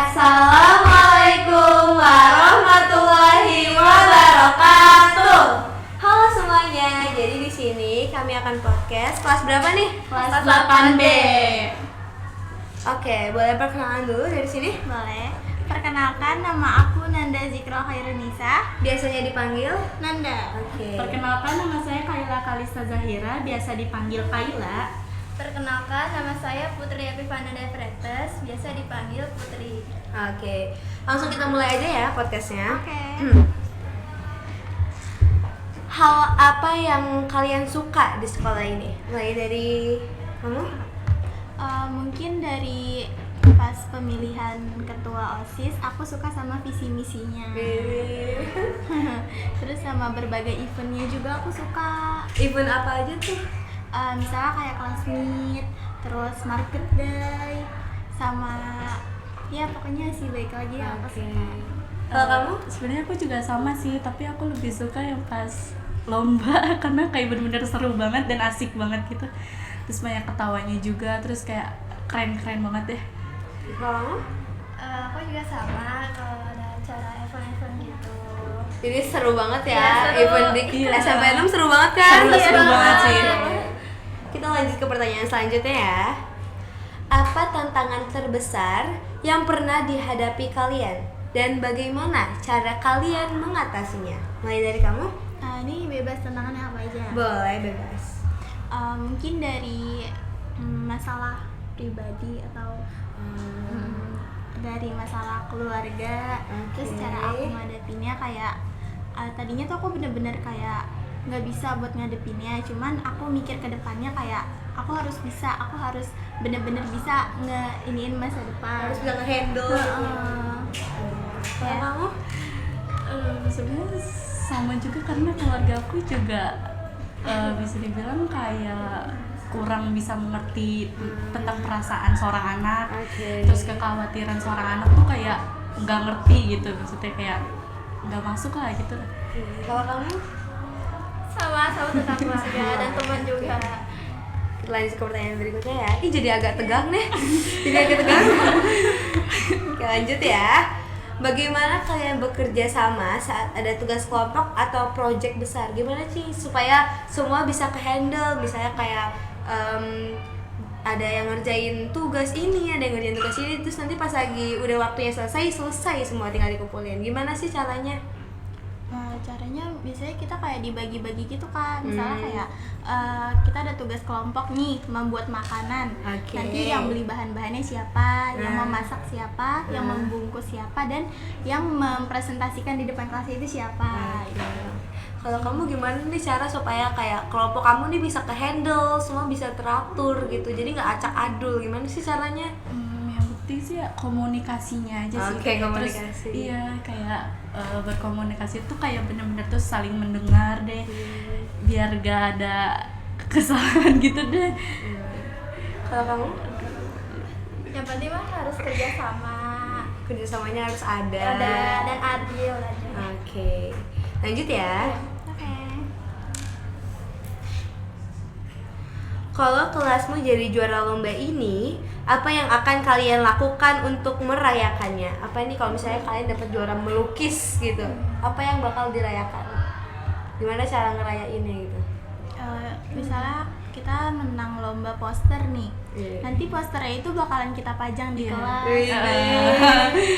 Assalamualaikum warahmatullahi wabarakatuh. Halo semuanya. Jadi di sini kami akan podcast kelas berapa nih? Kelas 8B. Oke, boleh perkenalan dulu dari sini? Boleh. Perkenalkan, nama aku Nanda Zikro Khairunisa. Biasanya dipanggil Nanda. Oke. Perkenalkan, nama saya Kaila Kalista Zahira, biasa dipanggil Kaila. Perkenalkan, nama saya Putri Epifana Devretes, biasa dipanggil Putri. Oke. Langsung kita mulai aja ya podcastnya. Oke. Hal apa yang kalian suka di sekolah ini? Mulai dari kamu? Mungkin dari pas pemilihan ketua OSIS, aku suka sama visi misinya. Terus sama berbagai eventnya juga aku suka. Event apa aja tuh? Misalnya kayak kelas meet, terus market day, sama ya pokoknya sih baik lagi ya aku suka. Kalau kamu? Sebenarnya aku juga sama sih, tapi aku lebih suka yang pas lomba karena kayak bener-bener seru banget dan asik banget gitu. Terus banyak ketawanya juga, terus kayak keren-keren banget deh. Kalau kamu? Aku juga sama kalau ada acara event-event gitu. Jadi seru banget ya, Iya, seru. event di Iya. SMPN seru banget kan? Seru banget sih. Kita lanjut ke pertanyaan selanjutnya ya. Apa tantangan terbesar yang pernah dihadapi kalian? Dan bagaimana cara kalian mengatasinya? Mulai dari kamu? Ini bebas tantangannya apa aja? Boleh, bebas. Mungkin dari masalah pribadi atau dari masalah keluarga. Terus Oke. cara aku ngadepinnya kayak tadinya tuh aku bener-bener kayak nggak bisa buat ngadepinnya, cuman aku mikir ke depannya kayak aku harus bisa, aku harus bener-bener bisa ngeiniin masa depan. Harus bisa nge-handle. Kalau Ya. kamu? Sebenarnya sama juga karena keluarga aku juga bisa dibilang kayak kurang bisa mengerti tentang perasaan seorang anak. Oke. Terus kekhawatiran seorang anak tuh kayak nggak ngerti gitu, maksudnya kayak nggak masuk lah gitu. Kalau kamu? sama tentang keluarga dan teman juga. Kita lanjut ke pertanyaan berikutnya ya. Ih, jadi agak tegang nih. Jadi agak tegang. Oke, lanjut ya. Bagaimana kalian bekerja sama saat ada tugas kelompok atau project besar? Gimana sih supaya semua bisa ke-handle? Misalnya kayak ada yang ngerjain tugas ini, ada yang ngerjain tugas ini, terus nanti pas lagi udah waktunya selesai semua tinggal dikumpulin. Gimana sih caranya? Caranya biasanya kita kayak dibagi-bagi gitu kan. Misalnya kayak kita ada tugas kelompok nih, membuat makanan. Oke. Nanti yang beli bahan-bahannya siapa, yang Nah. memasak siapa, yang membungkus siapa, dan yang mempresentasikan di depan kelas itu siapa. gitu. Kalau kamu gimana nih cara supaya kayak kelompok kamu nih bisa ke-handle, semua bisa teratur gitu, jadi nggak acak adul, gimana sih caranya? Yang penting sih ya komunikasinya aja sih. Oke, Terus, komunikasi. iya, kayak berkomunikasi tuh kayak bener-bener tuh saling mendengar deh, biar gak ada kesalahan gitu deh. Kalau kamu? Yang penting mah harus kerjasama, Kerjasamanya harus ada. dan adil aja. Oke, lanjut ya. Oke. Kalau kelasmu jadi juara lomba ini, apa yang akan kalian lakukan untuk merayakannya? Apa ini kalau misalnya kalian dapat juara melukis gitu, apa yang bakal dirayakan? Gimana cara ngerayainnya gitu? Misalnya kita menang lomba poster nih, Iya. nanti posternya itu bakalan kita pajang di Iya. kelas Wih.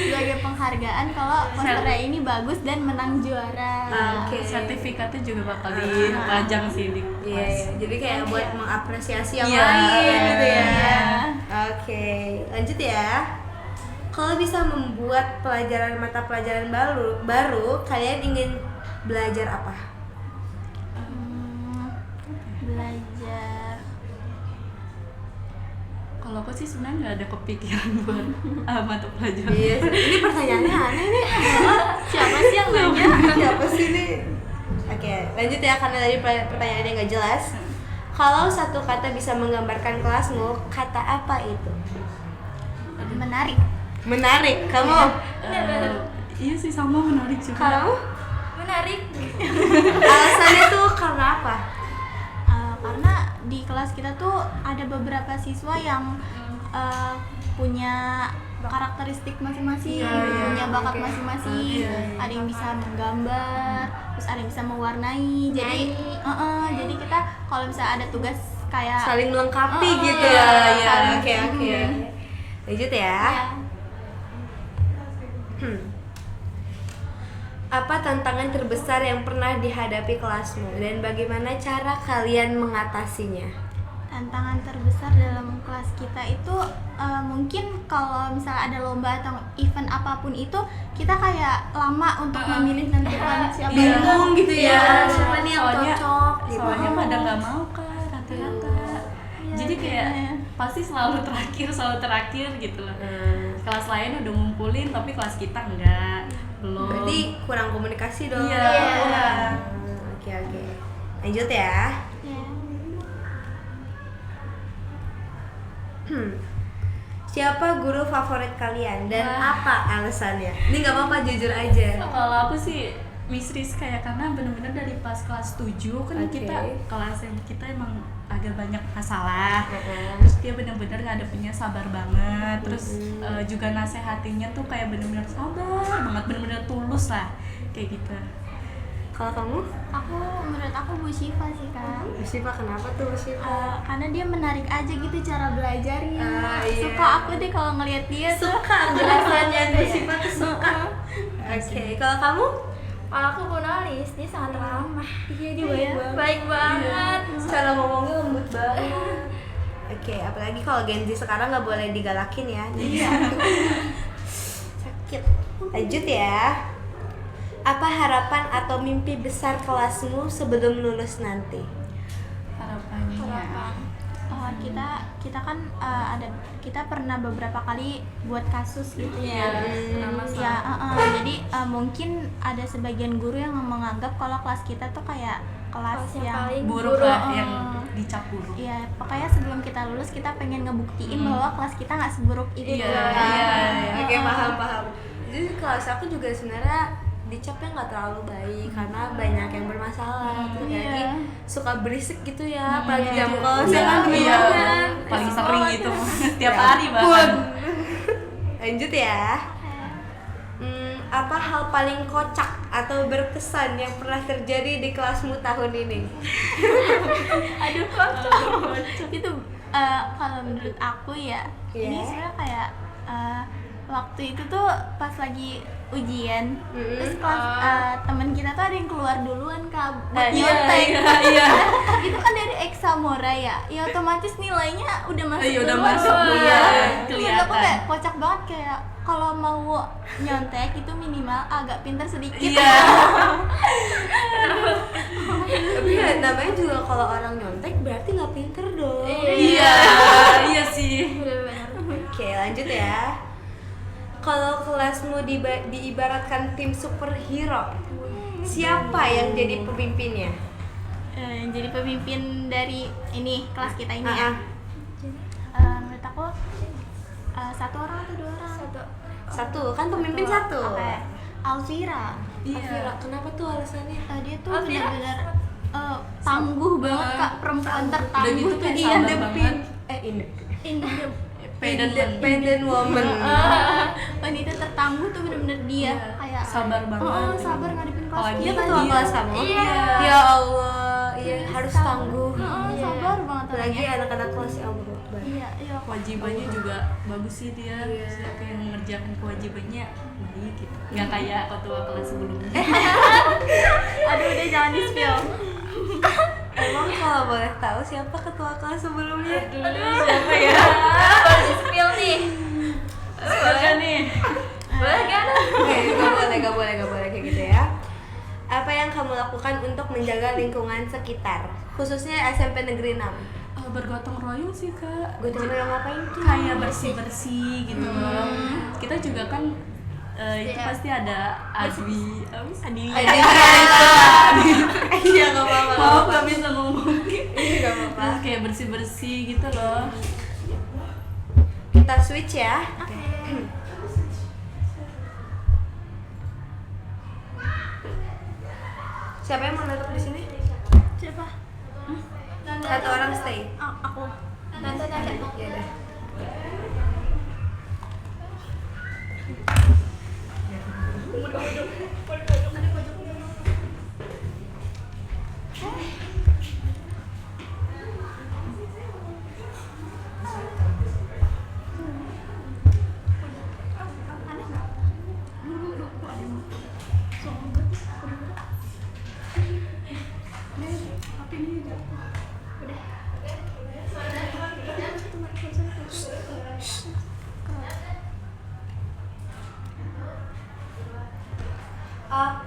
sebagai penghargaan kalau posternya ini bagus dan menang juara. Oke. Sertifikatnya juga bakal dipajang sih di Iya, kelas. iya. Jadi kayak buat Iya. mengapresiasi yang Iya. lain gitu ya. Iya. Oke, lanjut ya. Kalau bisa membuat mata pelajaran baru, kalian ingin belajar apa? Belajar Kalau aku sih sebenarnya nggak ada kepikiran buat mata pelajaran. Iya, ini pertanyaannya aneh nih. siapa sih yang nanya? Siapa sih nih? Oke, lanjut ya karena dari pertanyaannya nggak jelas. Kalau satu kata bisa menggambarkan kelasmu, kata apa itu? Menarik. Menarik. Kamu? Iya sih, sama menarik juga. Kamu? Menarik. Alasannya tuh karena apa? Karena di kelas kita tuh ada beberapa siswa yang punya karakteristik masing-masing, Iya, iya. punya bakat Oke. masing-masing. Iya. Ada yang bisa menggambar, terus ada yang bisa mewarnai. Jadi, Nyanyi. jadi kita kalau misalnya ada tugas kayak Saling melengkapi gitu Iya, ya. iya. Oke, oke. Lanjut ya. ya, Apa tantangan terbesar yang pernah dihadapi kelasmu dan bagaimana cara kalian mengatasinya? tantangan terbesar dalam kelas kita itu mungkin kalau misalnya ada lomba atau event apapun itu kita kayak lama untuk memilih nentukan siapa Iya. Bingung gitu ya. Iya. Siapa nih yang Soalnya- cocok gitu. Soalnya pada nggak mau kan rata-rata. Jadi kayak pasti selalu terakhir gitu loh. Kelas lain udah ngumpulin tapi kelas kita enggak, belum. Berarti kurang komunikasi dong. Iya. Oke, oke. Lanjut ya. Ya. Siapa guru favorit kalian dan Wah. apa alasannya? Ini nggak apa-apa, jujur aja. Kalau aku sih Miss Rizka ya, karena bener-bener dari pas kelas 7 kan Oke. kita kelas yang kita emang agak banyak masalah. Heeh. Terus dia bener-bener ngadepinnya sabar banget. Terus juga nasehatinya tuh kayak bener-bener sabar banget, bener-bener tulus lah kayak gitu. Kalau kamu? Menurut aku Bu Syifa sih kak. Bu Syifa, kenapa tuh Bu Syifa? Karena dia menarik aja gitu cara belajarnya. Iya. Suka aku deh kalau ngelihat dia tuh. Suka penjelasannya Bu Syifa tuh suka. Oke, kalau kamu? Kalau aku Bu Nolis, dia sangat ramah. Iya, dia Baik banget. Cara ngomongnya lembut banget. Oke, apalagi kalau Gen Z sekarang nggak boleh digalakin ya. Iya. Sakit. Lanjut ya. Apa harapan atau mimpi besar kelasmu sebelum lulus nanti? Harapannya. Kita kan kita pernah beberapa kali buat kasus gitu ya. Pernah Ya, masalah. jadi mungkin ada sebagian guru yang menganggap kalau kelas kita tuh kayak kelas yang Buruk lah, buruk, yang dicap buruk. Iya, pokoknya sebelum kita lulus kita pengen ngebuktiin bahwa kelas kita nggak seburuk itu. Iya, kan. iya. Oke, paham. Jadi kelas aku juga sebenarnya dicapnya nggak terlalu baik karena banyak yang bermasalah. Terus Iya. lagi suka berisik gitu ya, apalagi jam kos Iya, ya kan, iya. kan? Paling sering gitu. Tiap Ya hari ampun. bahkan. Lanjut ya. Apa hal paling kocak atau berkesan yang pernah terjadi di kelasmu tahun ini? Aduh kocok. Itu kalau menurut aku ya, Iya. ini sebenarnya kayak waktu itu tuh pas lagi ujian, terus kelas teman kita tuh ada yang keluar duluan kak buat nyontek. Iya. Itu kan dari eksamora ya otomatis nilainya udah masuk. Iya, udah duluan. masuk. Iya. Kelihatan. Terus aku kayak kocak banget kayak kalau mau nyontek itu minimal agak pintar sedikit. Iya. Tapi ya, namanya juga kalau orang nyontek berarti nggak pinter dong. Iya, iya sih. Oke, lanjut ya. Kalau kelasmu diibaratkan tim superhero, siapa yang jadi pemimpinnya? Yang jadi pemimpin dari ini kelas kita ini ya. Menurut aku satu orang atau dua orang? Satu, kan pemimpin satu. Oke. Alvira. Alvira, kenapa tuh alasannya? Dia tuh benar-benar tangguh banget kak, perempuan tertangguh gitu tuh kayak dia. sabar banget. Independent woman. Wanita tertangguh tuh benar-benar dia Iya, kayak sabar banget. sabar ngadepin kelas Apalagi Dia kita. ketua Iya. kelas kamu? Iya. Ya Allah, iya harus tangguh. Sabar banget Apalagi orangnya. anak-anak kelas ya Allah. Iya, iya. Kewajibannya juga bagus sih dia. Iya. Kayak mengerjakan kewajibannya baik gitu. Nggak kayak ketua kelas sebelumnya. Aduh udah jangan di spill. Emang kalau boleh tahu siapa ketua kelas sebelumnya? Siapa ya? Di spill nih. Siapa nih? Boleh kan? Gak boleh kayak gitu ya. Apa yang kamu lakukan untuk menjaga lingkungan sekitar, khususnya SMP Negeri 6? Bergotong royong sih kak. Gue cuma ngapain tuh? Kayak bersih-bersih gitu loh. Kita juga kan itu pasti ada Adwi. Iya gak apa-apa. Maaf gak bisa ngomong. Iya gak apa-apa. Terus kayak bersih-bersih gitu loh. Kita switch ya. Siapa yang mau nutup di sini? Siapa? Satu orang stay. Aku. Ya udah.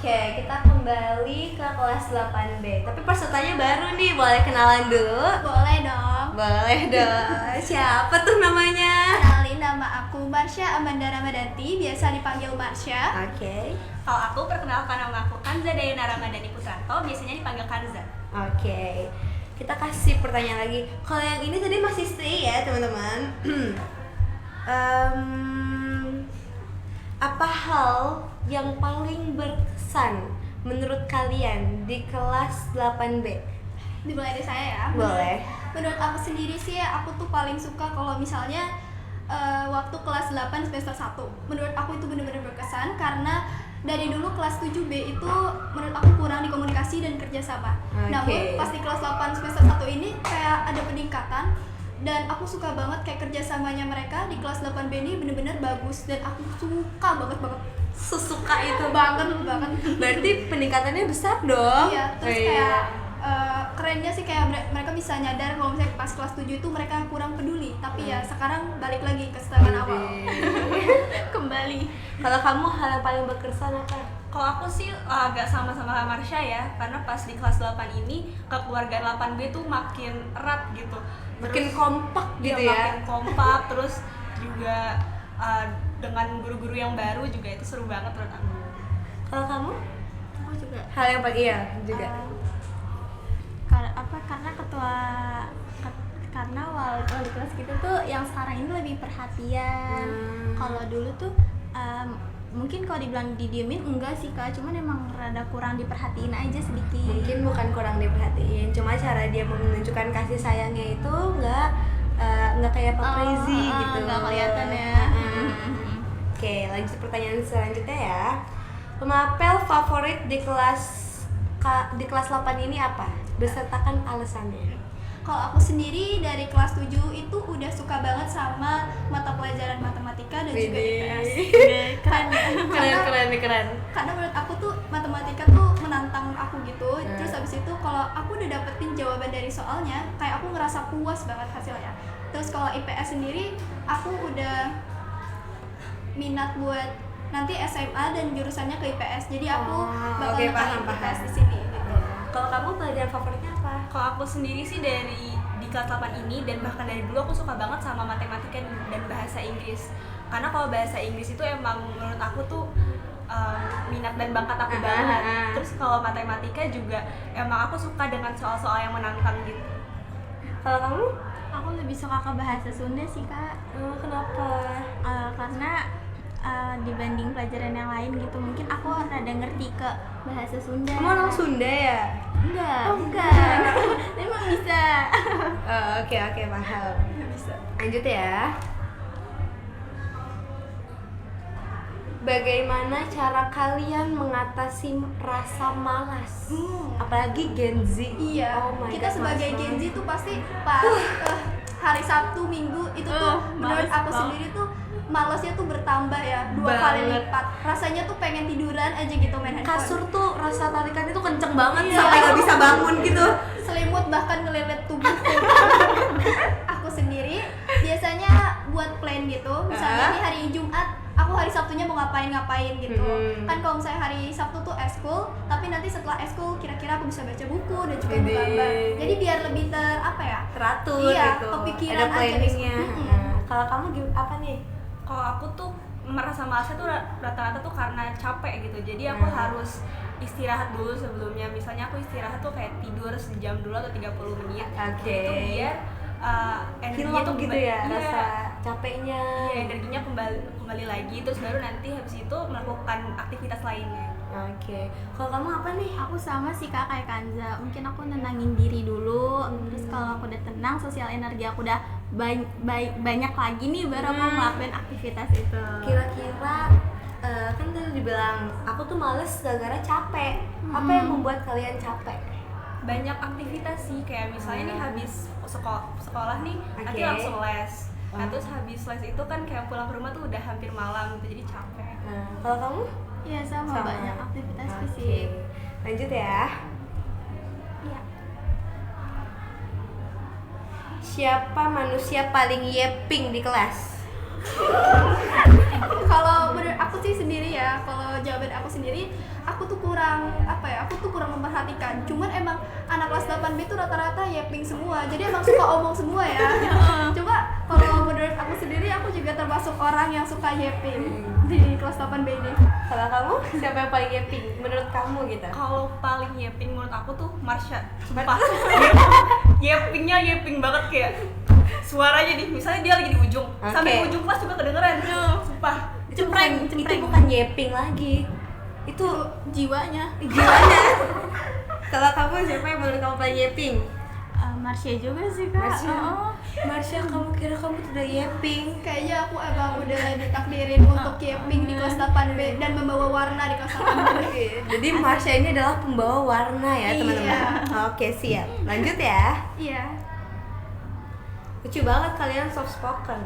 Oke, kita kembali ke kelas 8B. Tapi pesertanya baru nih, boleh kenalan dulu? Boleh dong. Boleh dong. Siapa tuh namanya? Kenalin, nama aku Marsha Amanda Ramadanti, biasa dipanggil Marsha. Oke. Kalau aku, perkenalkan nama aku Kanza Dayana Ramadhani Putranto, biasanya dipanggil Kanza. Oke. Kita kasih pertanyaan lagi. Kalau yang ini tadi masih stay ya, teman-teman. Apa hal yang paling berkesan menurut kalian di kelas 8B? Dimulai dari saya ya. Boleh. Menurut aku sendiri sih, aku tuh paling suka kalau misalnya waktu kelas 8 semester 1. Menurut aku itu benar-benar berkesan karena dari dulu kelas 7B itu menurut aku kurang di komunikasi dan kerjasama. Oke. Namun pas di kelas 8 semester 1 ini kayak ada peningkatan dan aku suka banget kayak kerjasamanya mereka di kelas 8B ini bener-bener bagus dan aku suka banget Sesuka itu. banget. Berarti peningkatannya besar dong. Iya, terus kayak kerennya sih kayak mereka bisa nyadar kalau misalnya pas kelas 7 itu mereka kurang peduli, tapi ya sekarang balik lagi ke setelan awal. Kembali. Kalau kamu hal yang paling berkesan apa? Kalau aku sih agak sama-sama Marsha ya, karena pas di kelas 8 ini kekeluargaan 8B tuh makin erat gitu. Makin kompak gitu ya. Makin kompak, terus juga dengan guru-guru yang baru juga itu seru banget menurut aku. Kalau kamu? Aku juga Hal yang paling iya juga. karena wali kelas kita tuh yang sekarang ini lebih perhatian. Kalau dulu tuh mungkin kalau dibilang didiemin enggak sih Kak, cuman emang rada kurang diperhatiin aja sedikit. Mungkin bukan kurang diperhatiin, cuma cara dia menunjukkan kasih sayangnya itu nggak kayak Pak Prezi gitu. Nggak kelihatan ya. Oke, lanjut pertanyaan selanjutnya ya. Pemapel favorit di kelas 8 ini apa? Besertakan alasannya. Kalau aku sendiri dari kelas 7 itu udah suka banget sama mata pelajaran matematika dan juga IPS. Keren. Karena menurut aku tuh matematika tuh menantang aku gitu. Terus habis itu kalau aku udah dapetin jawaban dari soalnya, kayak aku ngerasa puas banget hasilnya. Terus kalau IPS sendiri, aku udah minat buat nanti SMA dan jurusannya ke IPS. Jadi aku bakal ngekain IPS di sini gitu. Kalau kamu pelajaran favoritnya apa? Kalau aku sendiri sih di kelas 8 ini dan bahkan dari dulu aku suka banget sama matematika dan bahasa Inggris. Karena kalau bahasa Inggris itu emang menurut aku tuh minat dan bakat aku banget. Terus kalau matematika juga emang aku suka dengan soal-soal yang menantang gitu. Kalau kamu? Aku lebih suka ke bahasa Sunda sih Kak. Kenapa? Karena dibanding pelajaran yang lain gitu, mungkin aku rada ngerti ke bahasa Sunda. Kamu orang Sunda ya? Enggak, bukan. Emang bisa. Oke, paham. Bisa. Lanjut ya. Bagaimana cara kalian mengatasi rasa malas? Apalagi Gen Z. Iya. Oh my Kita God, sebagai malas Gen Z banget. tuh pasti pas hari Sabtu, Minggu itu tuh menurut males aku banget. sendiri tuh malasnya tuh bertambah ya, 2 kali Banget. lipat. Rasanya tuh pengen tiduran aja gitu main handphone. Kasur tuh rasa tarikannya tuh kenceng banget Iya. sampai nggak bisa bangun gitu. Selimut bahkan ngelilit tubuhku. Aku sendiri biasanya buat plan gitu. Misalnya nih hari Jumat, aku hari Sabtunya mau ngapain gitu. Kan kalau misalnya hari Sabtu tuh eskul, tapi nanti setelah eskul kira-kira aku bisa baca buku dan juga Widih. menggambar. Jadi biar lebih Teratur Iya, gitu. kepikiran Ada aja planningnya. besok. Kalau kamu apa nih? Kalau aku tuh merasa malasnya tuh rata-rata tuh karena capek gitu. Jadi aku harus istirahat dulu sebelumnya. Misalnya aku istirahat tuh kayak tidur sejam dulu atau 30 menit. Oke. Itu biar energinya Hilang tuh gitu kembali- ya, iya, rasa capeknya. Iya, energinya kembali lagi, terus baru nanti habis itu melakukan aktivitas lainnya. Oke. Kalau kamu apa nih? Aku sama sih Kak kayak Kanza. Mungkin aku nenangin diri dulu. Terus kalau aku udah tenang, sosial energi aku udah banyak lagi nih, baru aku ngelakuin aktivitas itu. Kira-kira kan tadi dibilang aku tuh males gara-gara capek. Apa yang membuat kalian capek? Banyak aktivitas sih, kayak misalnya nih habis sekolah nih, nanti Oke. langsung les. Nah, terus habis les itu kan kayak pulang ke rumah tuh udah hampir malam gitu, jadi capek. Kalau kamu? Iya sama, banyak aktivitas Oke. fisik. Lanjut ya. Iya. Siapa manusia paling yeping di kelas? Kalau menurut aku sih sendiri ya, kalau jawaban aku sendiri, aku tuh kurang memperhatikan. Cuman emang anak kelas 8B tuh rata-rata yaping semua, jadi emang suka omong semua ya. Cuma kalau menurut aku sendiri, aku juga termasuk orang yang suka yaping di kelas 8B ini. Kalau kamu siapa yang paling yaping menurut kamu gitu? Kalau paling yaping menurut aku tuh Marsha. Sumpah. Yapingnya yaping banget, kayak suaranya nih, misalnya dia lagi di ujung, sampai ujung kelas juga kedengeran. Sumpah. Itu bukan yaping lagi, itu Jiwanya. jiwanya. Kalau kamu siapa yang menurut kamu paling yaping? Marsha juga sih kak. Marsha, kamu kira kamu tidak yaping? Kayaknya aku emang udah ditakdirin untuk yaping di kelas 8B dan membawa warna di kelas 8B. Jadi Marsha ini adalah pembawa warna ya teman-teman. Oke, siap. Lanjut ya. Iya. Lucu banget kalian soft spoken.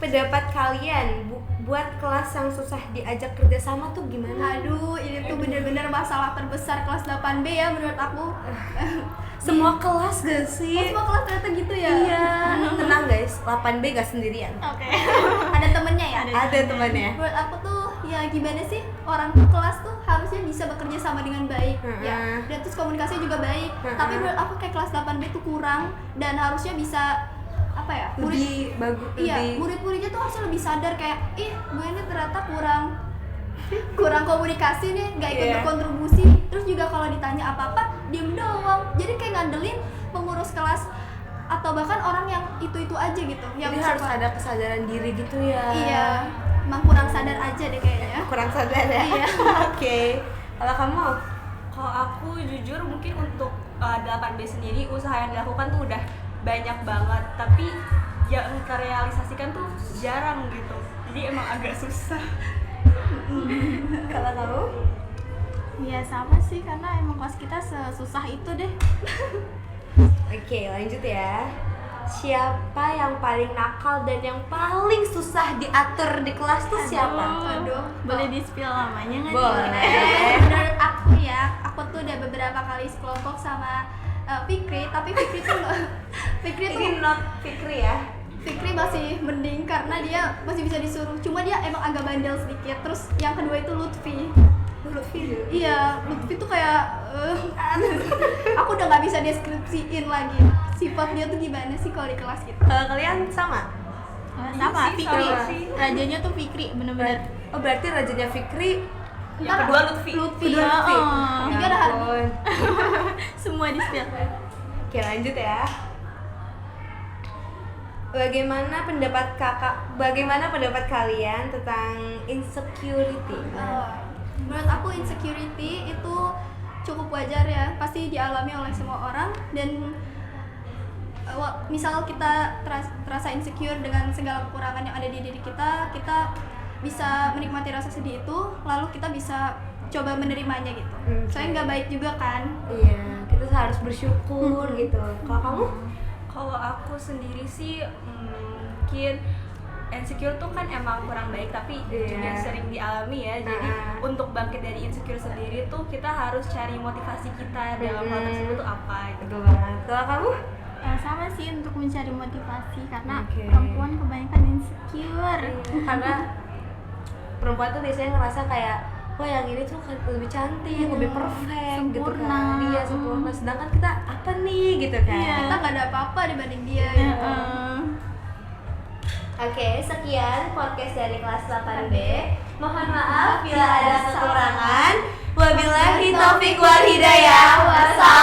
Pendapat kalian buat kelas yang susah diajak kerjasama tuh gimana? Aduh, ini tuh bener-bener masalah terbesar kelas 8B ya menurut aku. Semua kelas gak sih? Semua kelas ternyata gitu ya? Iya. Tenang guys, 8B gak sendirian. Oke. Ada temennya ya? Ada temannya. Menurut aku tuh ya gimana sih, orang tuh kelas tuh harusnya bisa bekerja sama dengan baik ya, dan terus komunikasinya juga baik. Tapi menurut aku kayak kelas 8B tuh kurang, dan harusnya bisa apa ya, Lebih bagus. iya, murid-muridnya tuh harusnya lebih sadar kayak, ih gue ini ternyata kurang komunikasi nih, nggak ikut berkontribusi. Terus juga kalau ditanya apa-apa diem doang, jadi kayak ngandelin pengurus kelas atau bahkan orang yang itu aja gitu. Jadi harus ada kesadaran diri gitu ya. Iya, emang kurang sadar aja deh kayaknya. Kurang sadar ya. Iya. Oke. Kalau kamu? Kalau aku jujur mungkin untuk 8B sendiri, usaha yang dilakukan tuh udah banyak banget, tapi yang terrealisasikan tuh jarang gitu. Jadi emang agak susah. Kalau kamu? Iya sama sih, karena emang kelas kita sesusah itu deh. Oke, lanjut ya. Siapa yang paling nakal dan yang paling susah diatur di kelas tuh siapa? Aduh, boleh di-spill namanya nggak? Boleh. Menurut aku ya, aku tuh udah beberapa kali sekelompok sama Fikri, tapi Fikri tuh Ini not Fikri ya. Fikri masih mending karena dia masih bisa disuruh. Cuma dia emang agak bandel sedikit. Terus yang kedua itu Lutfi. Iya, Lutfi tuh kayak aku udah nggak bisa deskripsiin lagi sifat dia tuh gimana sih kalau di kelas gitu. Kalau kalian sama? Sama sih, Fikri. sama sih. Rajanya tuh Fikri, bener-bener. Oh, berarti rajanya Fikri. Yang kedua Lutfi. Ya, Ya tiga ada ampun. semua di spill. Oke, lanjut ya. Bagaimana pendapat kalian tentang insecurity? Menurut aku insecurity itu cukup wajar ya, pasti dialami oleh semua orang. Dan misal kita terasa insecure dengan segala kekurangan yang ada di diri kita, kita bisa menikmati rasa sedih itu, lalu kita bisa coba menerimanya gitu. Soalnya nggak baik juga kan. Iya, kita harus bersyukur gitu. Kalau kamu? Kalau aku sendiri sih mungkin insecure tuh kan emang kurang baik, tapi juga sering dialami ya. Jadi untuk bangkit dari insecure sendiri tuh kita harus cari motivasi kita dalam hal tersebut tuh apa gitu. Betul banget. Kalau kamu? Sama sih, untuk mencari motivasi, karena Oke. perempuan kebanyakan insecure. Karena perempuan tuh biasanya ngerasa kayak, wah yang ini tuh lebih cantik, lebih perfect gitu Sempurna. kan. Iya, sempurna. Sedangkan kita apa nih gitu kan. Kita nggak ada apa-apa dibanding dia. Gitu. Oke, sekian podcast dari kelas 8B. Mohon maaf bila ada kekurangan. Wabillahi taufiq wal hidayah. Wassalamualaikum